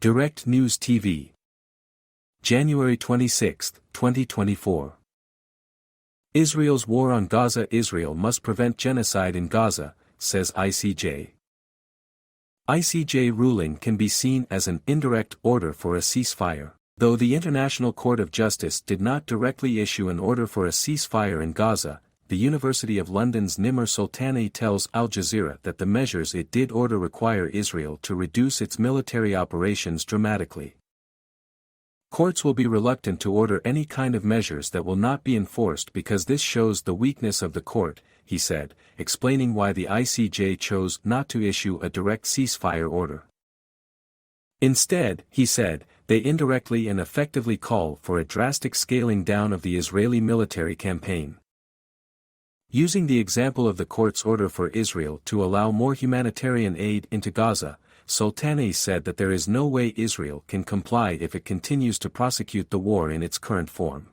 Direct News TV. January 26, 2024. Israel's war on Gaza. Israel must prevent genocide in Gaza, says ICJ. ICJ ruling can be seen as an indirect order for a ceasefire. Though the International Court of Justice did not directly issue an order for a ceasefire in Gaza, the University of London's Nimr Sultani tells Al Jazeera that the measures it did order require Israel to reduce its military operations dramatically. Courts will be reluctant to order any kind of measures that will not be enforced because this shows the weakness of the court, he said, explaining why the ICJ chose not to issue a direct ceasefire order. Instead, he said, they indirectly and effectively call for a drastic scaling down of the Israeli military campaign. Using the example of the court's order for Israel to allow more humanitarian aid into Gaza, Sultani said that there is no way Israel can comply if it continues to prosecute the war in its current form.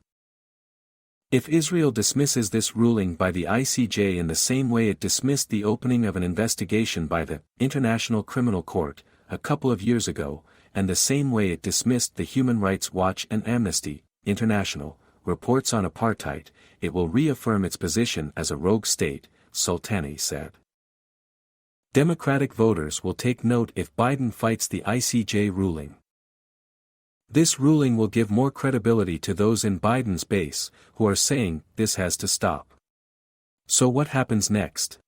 If Israel dismisses this ruling by the ICJ in the same way it dismissed the opening of an investigation by the International Criminal Court a couple of years ago, and the same way it dismissed the Human Rights Watch and Amnesty International reports on apartheid, it will reaffirm its position as a rogue state, Sultani said. Democratic voters will take note if Biden fights the ICJ ruling. This ruling will give more credibility to those in Biden's base, who are saying, this has to stop. So what happens next?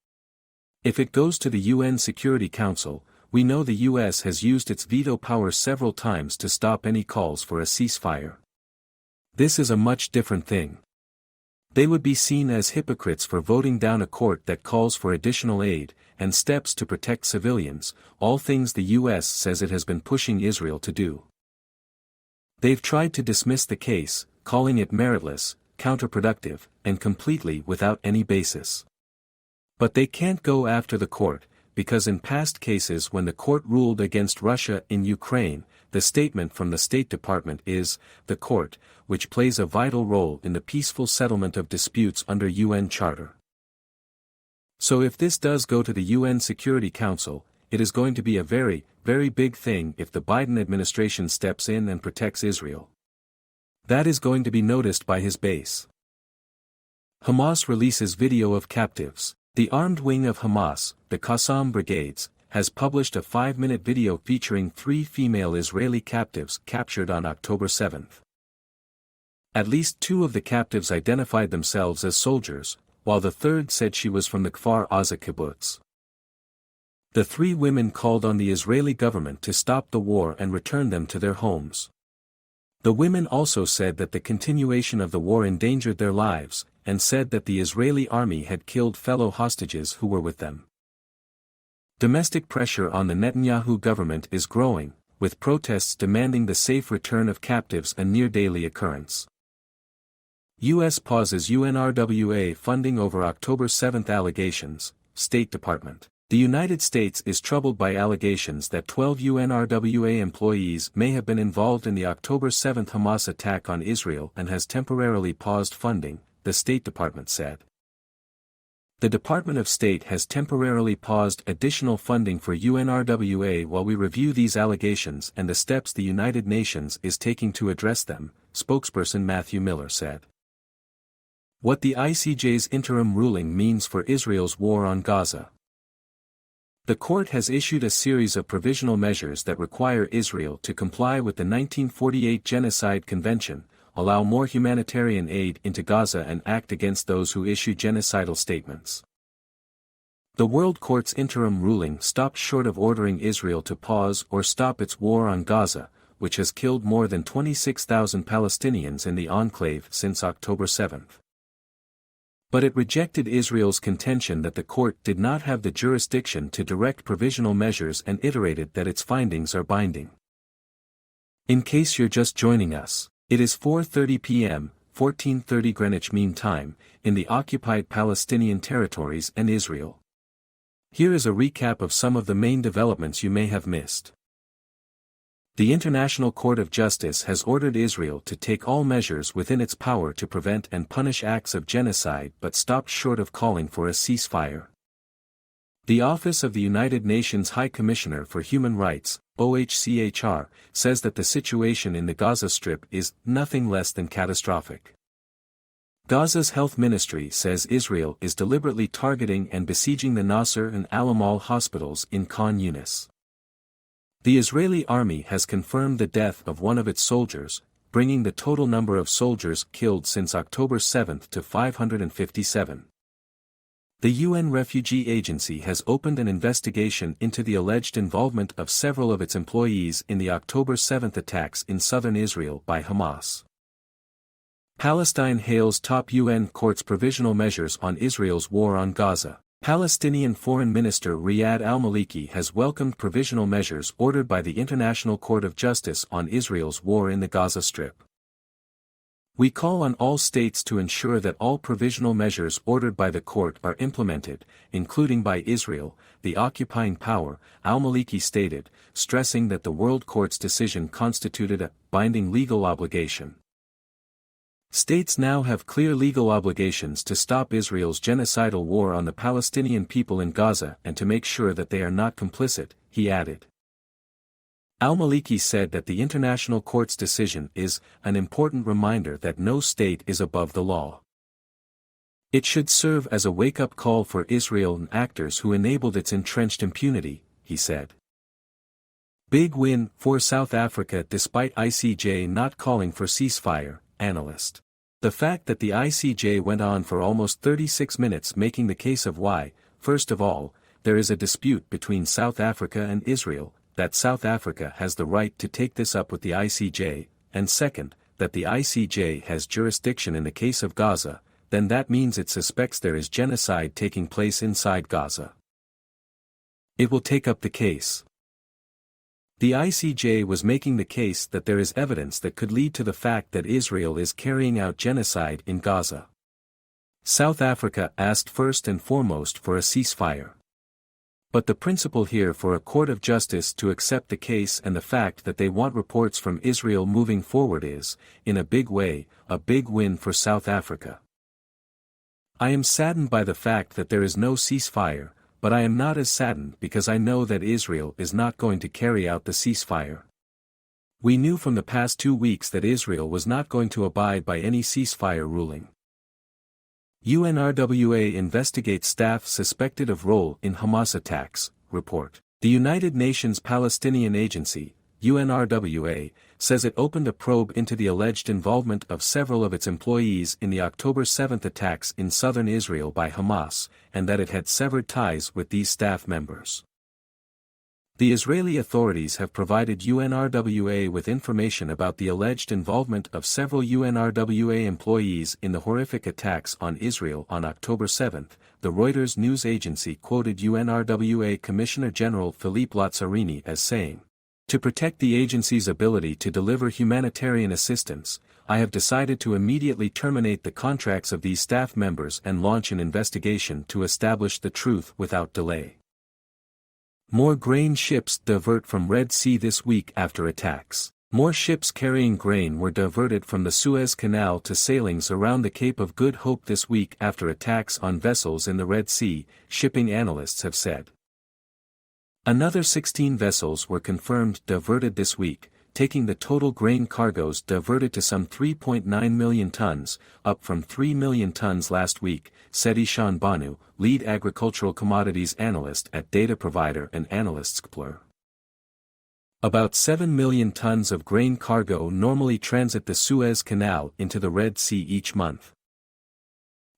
If it goes to the UN Security Council, we know the US has used its veto power several times to stop any calls for a ceasefire. This is a much different thing. They would be seen as hypocrites for voting down a court that calls for additional aid, and steps to protect civilians, all things the US says it has been pushing Israel to do. They've tried to dismiss the case, calling it meritless, counterproductive, and completely without any basis. But they can't go after the court, because in past cases when the court ruled against Russia in Ukraine, the statement from the State Department is, the court, which plays a vital role in the peaceful settlement of disputes under UN Charter. So if this does go to the UN Security Council, it is going to be a very, very big thing if the Biden administration steps in and protects Israel. That is going to be noticed by his base. Hamas releases video of captives. The armed wing of Hamas, the Qassam Brigades, has published a 5-minute video featuring 3 female Israeli captives captured on October 7. At least 2 of the captives identified themselves as soldiers, while the third said she was from the Kfar Aza kibbutz. The 3 women called on the Israeli government to stop the war and return them to their homes. The women also said that the continuation of the war endangered their lives, and said that the Israeli army had killed fellow hostages who were with them. Domestic pressure on the Netanyahu government is growing, with protests demanding the safe return of captives a near-daily occurrence. U.S. pauses UNRWA funding over October 7 allegations, State Department. The United States is troubled by allegations that 12 UNRWA employees may have been involved in the October 7 Hamas attack on Israel and has temporarily paused funding, the State Department said. The Department of State has temporarily paused additional funding for UNRWA while we review these allegations and the steps the United Nations is taking to address them, spokesperson Matthew Miller said. What the ICJ's interim ruling means for Israel's war on Gaza. The court has issued a series of provisional measures that require Israel to comply with the 1948 Genocide Convention, allow more humanitarian aid into Gaza and act against those who issue genocidal statements. The World Court's interim ruling stopped short of ordering Israel to pause or stop its war on Gaza, which has killed more than 26,000 Palestinians in the enclave since October 7. But it rejected Israel's contention that the court did not have the jurisdiction to direct provisional measures and iterated that its findings are binding. In case you're just joining us, it is 4:30 p.m., 14:30 Greenwich Mean Time, in the occupied Palestinian territories and Israel. Here is a recap of some of the main developments you may have missed. The International Court of Justice has ordered Israel to take all measures within its power to prevent and punish acts of genocide but stopped short of calling for a ceasefire. The Office of the United Nations High Commissioner for Human Rights, OHCHR, says that the situation in the Gaza Strip is nothing less than catastrophic. Gaza's health ministry says Israel is deliberately targeting and besieging the Nasser and Al-Amal hospitals in Khan Yunis. The Israeli army has confirmed the death of one of its soldiers, bringing the total number of soldiers killed since October 7 to 557. The UN Refugee Agency has opened an investigation into the alleged involvement of several of its employees in the October 7 attacks in southern Israel by Hamas. Palestine hails top UN court's provisional measures on Israel's war on Gaza. Palestinian Foreign Minister Riyad al-Maliki has welcomed provisional measures ordered by the International Court of Justice on Israel's war in the Gaza Strip. We call on all states to ensure that all provisional measures ordered by the court are implemented, including by Israel, the occupying power, al-Maliki stated, stressing that the World Court's decision constituted a binding legal obligation. States now have clear legal obligations to stop Israel's genocidal war on the Palestinian people in Gaza and to make sure that they are not complicit, he added. Al-Maliki said that the International Court's decision is an important reminder that no state is above the law. It should serve as a wake-up call for Israel and actors who enabled its entrenched impunity, he said. Big win for South Africa despite ICJ not calling for ceasefire, analyst. The fact that the ICJ went on for almost 36 minutes making the case of why, first of all, there is a dispute between South Africa and Israel, that South Africa has the right to take this up with the ICJ, and second, that the ICJ has jurisdiction in the case of Gaza, then that means it suspects there is genocide taking place inside Gaza. It will take up the case. The ICJ was making the case that there is evidence that could lead to the fact that Israel is carrying out genocide in Gaza. South Africa asked first and foremost for a ceasefire. But the principle here for a court of justice to accept the case and the fact that they want reports from Israel moving forward is, in a big way, a big win for South Africa. I am saddened by the fact that there is no ceasefire, but I am not as saddened because I know that Israel is not going to carry out the ceasefire. We knew from the past 2 weeks that Israel was not going to abide by any ceasefire ruling. UNRWA investigates staff suspected of role in Hamas attacks, report. The United Nations Palestinian Agency, UNRWA, says it opened a probe into the alleged involvement of several of its employees in the October 7 attacks in southern Israel by Hamas, and that it had severed ties with these staff members. The Israeli authorities have provided UNRWA with information about the alleged involvement of several UNRWA employees in the horrific attacks on Israel on October 7, the Reuters news agency quoted UNRWA Commissioner General Philippe Lazzarini as saying, "To protect the agency's ability to deliver humanitarian assistance, I have decided to immediately terminate the contracts of these staff members and launch an investigation to establish the truth without delay." More grain ships divert from Red Sea this week after attacks. More ships carrying grain were diverted from the Suez Canal to sailings around the Cape of Good Hope this week after attacks on vessels in the Red Sea, shipping analysts have said. Another 16 vessels were confirmed diverted this week, taking the total grain cargoes diverted to some 3.9 million tons, up from 3 million tons last week, said Ishan Banu, lead agricultural commodities analyst at data provider and analysts Kpler. About 7 million tons of grain cargo normally transit the Suez Canal into the Red Sea each month.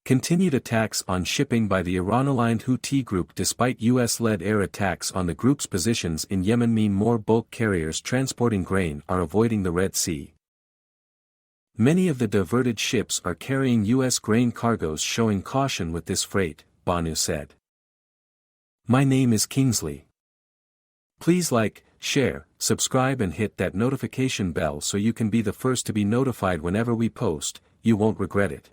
Continued attacks on shipping by the Iran-aligned Houthi group despite US-led air attacks on the group's positions in Yemen mean more bulk carriers transporting grain are avoiding the Red Sea. Many of the diverted ships are carrying US grain cargoes showing caution with this freight, Banu said. My name is Kingsley. Please like, share, subscribe and hit that notification bell so you can be the first to be notified whenever we post, you won't regret it.